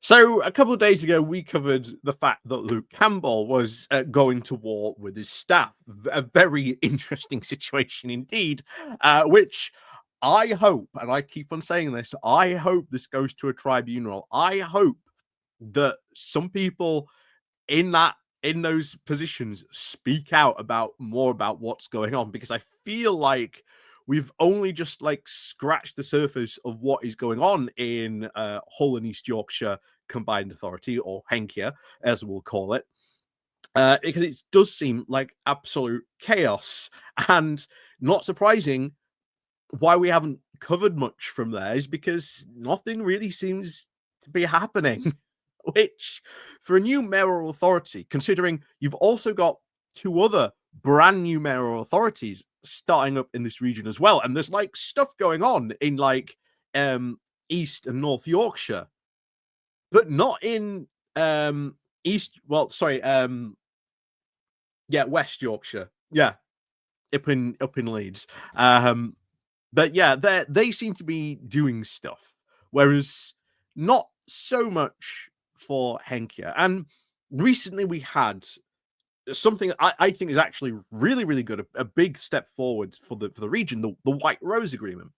So a couple of days ago, we covered the fact that Luke Campbell was going to war with his staff. A very interesting situation indeed, which I hope, and I keep on saying this, I hope this goes to a tribunal. I hope that some people in those positions speak out about more about what's going on, because I feel like we've only just like scratched the surface of what is going on in Hull and East Yorkshire Combined Authority, or HEYCA as we'll call it, because it does seem like absolute chaos. And not surprising, why we haven't covered much from there is because nothing really seems to be happening. Which, for a new mayoral authority, considering you've also got two other brand new mayoral authorities starting up in this region as well, and there's like stuff going on in like East and North Yorkshire, but not in East. Well, sorry, yeah, West Yorkshire, yeah, up in Leeds. But yeah, they seem to be doing stuff, whereas not so much for HEYCA. And recently we had something I think is actually really, really good, a big step forward for the region, the White Rose Agreement.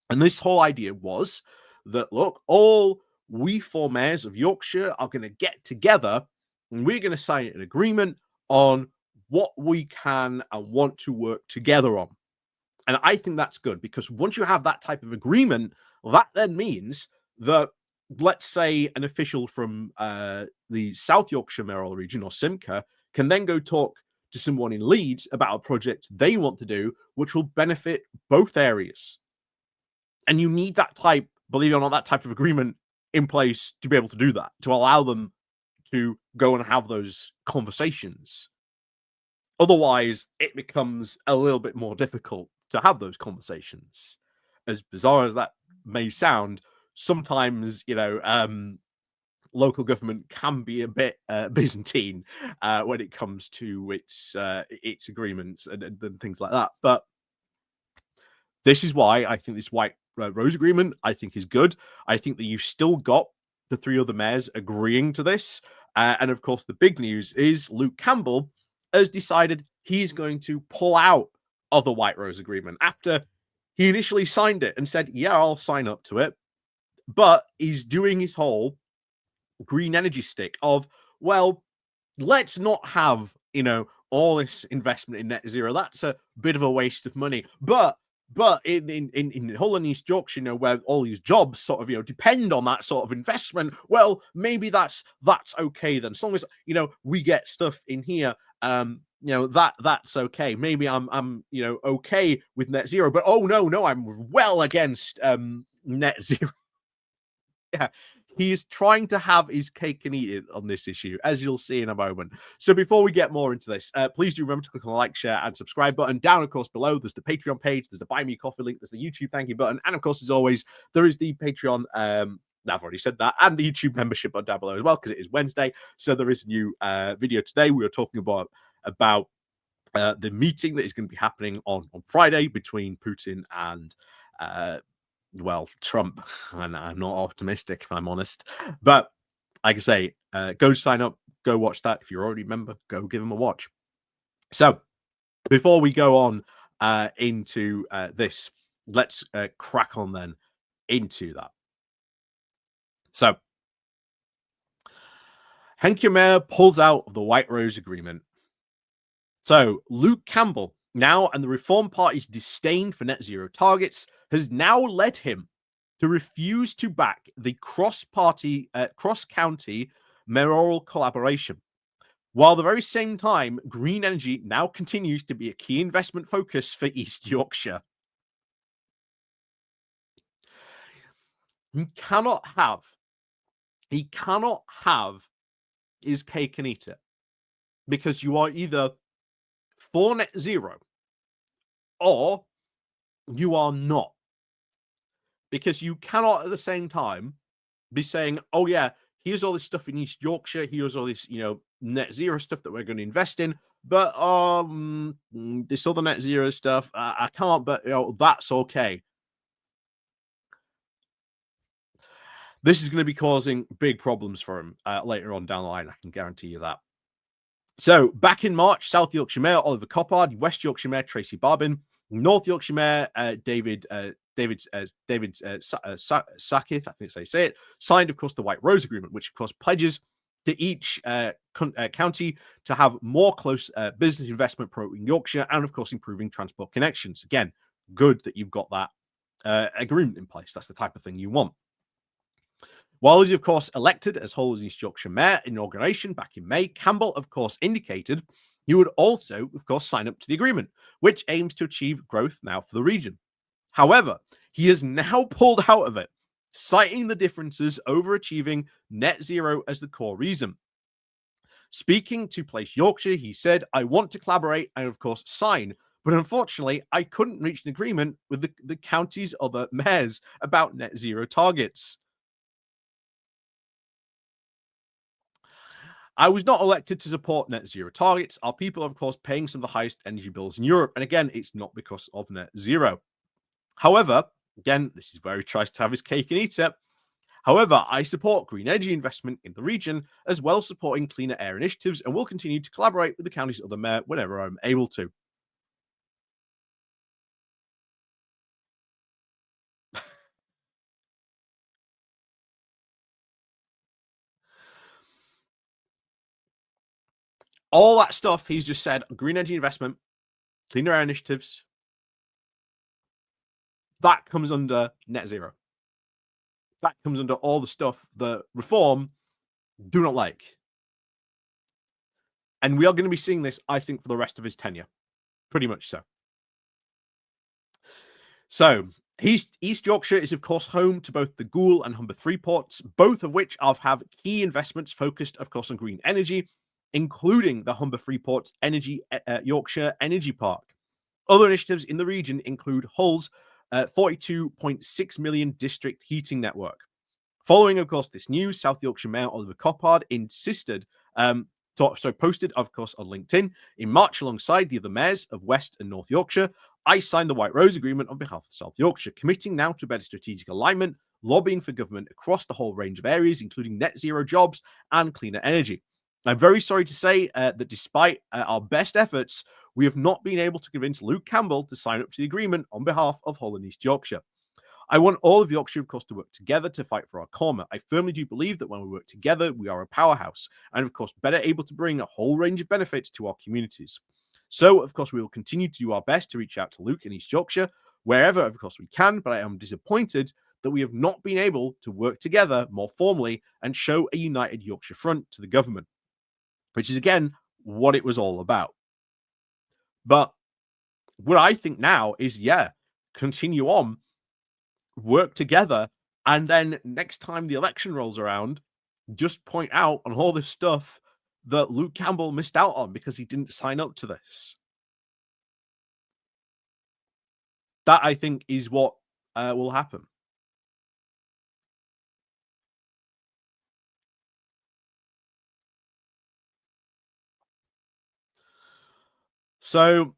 And this whole idea was that, look, all we four mayors of Yorkshire are going to get together and we're going to sign an agreement on what we can and want to work together on. And I think that's good, because once you have that type of agreement, that then means that, let's say, an official from the South Yorkshire mayoral region, or SIMCA, can then go talk to someone in Leeds about a project they want to do, which will benefit both areas. And you need that type, believe it or not, that type of agreement in place to be able to do that, to allow them to go and have those conversations. Otherwise, it becomes a little bit more difficult to have those conversations. As bizarre as that may sound, sometimes, local government can be a bit Byzantine when it comes to its agreements and things like that. But this is why I think this White Rose Agreement, I think, is good. I think that you've still got the three other mayors agreeing to this. And of course, the big news is Luke Campbell has decided he's going to pull out of the White Rose Agreement after he initially signed it and said, yeah, I'll sign up to it. But he's doing his whole green energy stick of, well, let's not have, all this investment in net zero. That's a bit of a waste of money. But in Hull and East Yorkshire, where all these jobs sort of, depend on that sort of investment, well, maybe that's okay then. As long as, we get stuff in here, that's okay. Maybe I'm okay with net zero, but oh no, I'm well against net zero. Yeah, he is trying to have his cake and eat it on this issue, as you'll see in a moment. So before we get more into this, please do remember to click on the like, share, and subscribe button. Down, of course, below, there's the Patreon page, there's the Buy Me a Coffee link, there's the YouTube thank you button, and of course, as always, there is the Patreon, I've already said that, and the YouTube membership button down below as well, because it is Wednesday. So there is a new video today. We were talking about the meeting that is going to be happening on Friday between Putin and Trump. And I'm not optimistic, if I'm honest. But like I say, go sign up, go watch that. If you're already a member, go give them a watch. So before we go on into this, let's crack on then into that. So HEYCA Mayor pulls out of the White Rose Agreement. So Luke Campbell, now, and the Reform Party's disdain for net zero targets has now led him to refuse to back the cross-county mayoral collaboration. While at the very same time, green energy now continues to be a key investment focus for East Yorkshire. He cannot have his cake and eat it, because you are either for net zero or you are not. Because you cannot at the same time be saying, oh yeah, here's all this stuff in East Yorkshire, here's all this, net zero stuff that we're going to invest in, but this other net zero stuff, I can't, but that's okay. This is going to be causing big problems for him later on down the line. I can guarantee you that. So back in March, South Yorkshire Mayor Oliver Coppard, West Yorkshire Mayor Tracy Barbin, North Yorkshire Mayor David Sackith, I think they say it, signed, of course, the White Rose Agreement, which, of course, pledges to each county to have more close business investment promoting Yorkshire and, of course, improving transport connections. Again, good that you've got that agreement in place. That's the type of thing you want. While he, of course, elected as Hull's East Yorkshire Mayor inauguration back in May, Campbell, of course, indicated he would also, of course, sign up to the agreement, which aims to achieve growth now for the region. However, he has now pulled out of it, citing the differences over achieving net zero as the core reason. Speaking to Place Yorkshire, he said, "I want to collaborate and, of course, sign, but unfortunately, I couldn't reach an agreement with the county's other mayors about net zero targets. I was not elected to support net zero targets. Our people are, of course, paying some of the highest energy bills in Europe. And again, it's not because of net zero. However, again, this is where he tries to have his cake and eat it. However, I support green energy investment in the region, as well as supporting cleaner air initiatives, and will continue to collaborate with the county's other mayor whenever I'm able to." All that stuff he's just said, green energy investment, cleaner air initiatives, that comes under net zero. That comes under all the stuff that Reform do not like. And we are going to be seeing this, I think, for the rest of his tenure. Pretty much so. So, East Yorkshire is, of course, home to both the Goole and Humber Freeports, both of which have key investments focused, of course, on green energy, including the Humber Freeport Yorkshire Energy Park. Other initiatives in the region include Hull's 42.6 million district heating network. Following, of course, this news, South Yorkshire Mayor Oliver Coppard posted, of course, on LinkedIn in March alongside the other mayors of West and North Yorkshire. I signed the White Rose Agreement on behalf of South Yorkshire, committing now to better strategic alignment, lobbying for government across the whole range of areas, including net zero jobs and cleaner energy. I'm very sorry to say that despite our best efforts, we have not been able to convince Luke Campbell to sign up to the agreement on behalf of Hull and East Yorkshire. I want all of Yorkshire, of course, to work together to fight for our corner. I firmly do believe that when we work together, we are a powerhouse and, of course, better able to bring a whole range of benefits to our communities. So, of course, we will continue to do our best to reach out to Luke in East Yorkshire, wherever, of course, we can, but I am disappointed that we have not been able to work together more formally and show a united Yorkshire front to the government, which is, again, what it was all about. But what I think now is, continue on, work together, and then next time the election rolls around, just point out on all this stuff that Luke Campbell missed out on because he didn't sign up to this. That, I think, is what will happen. So,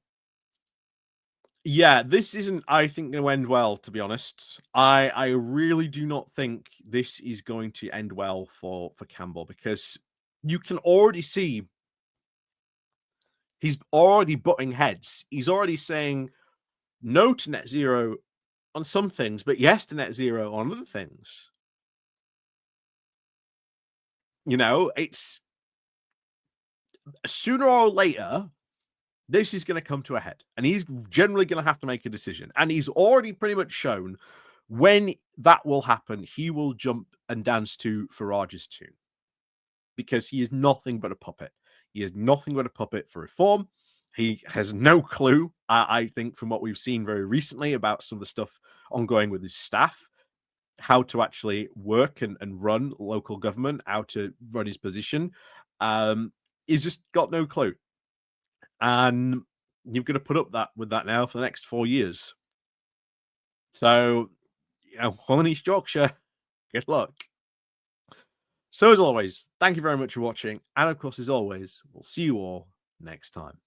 yeah, this isn't, I think, going to end well, to be honest. I really do not think this is going to end well for Campbell, because you can already see he's already butting heads. He's already saying no to net zero on some things, but yes to net zero on other things. It's sooner or later, this is going to come to a head, and he's generally going to have to make a decision. And he's already pretty much shown when that will happen, he will jump and dance to Farage's tune, because he is nothing but a puppet. He is nothing but a puppet for Reform. He has no clue, I think, from what we've seen very recently about some of the stuff ongoing with his staff, how to actually work and run local government, how to run his position. He's just got no clue. And you've got to put up with that now for the next 4 years. So, Hull and East Yorkshire, good luck. So, as always, thank you very much for watching. And of course, as always, we'll see you all next time.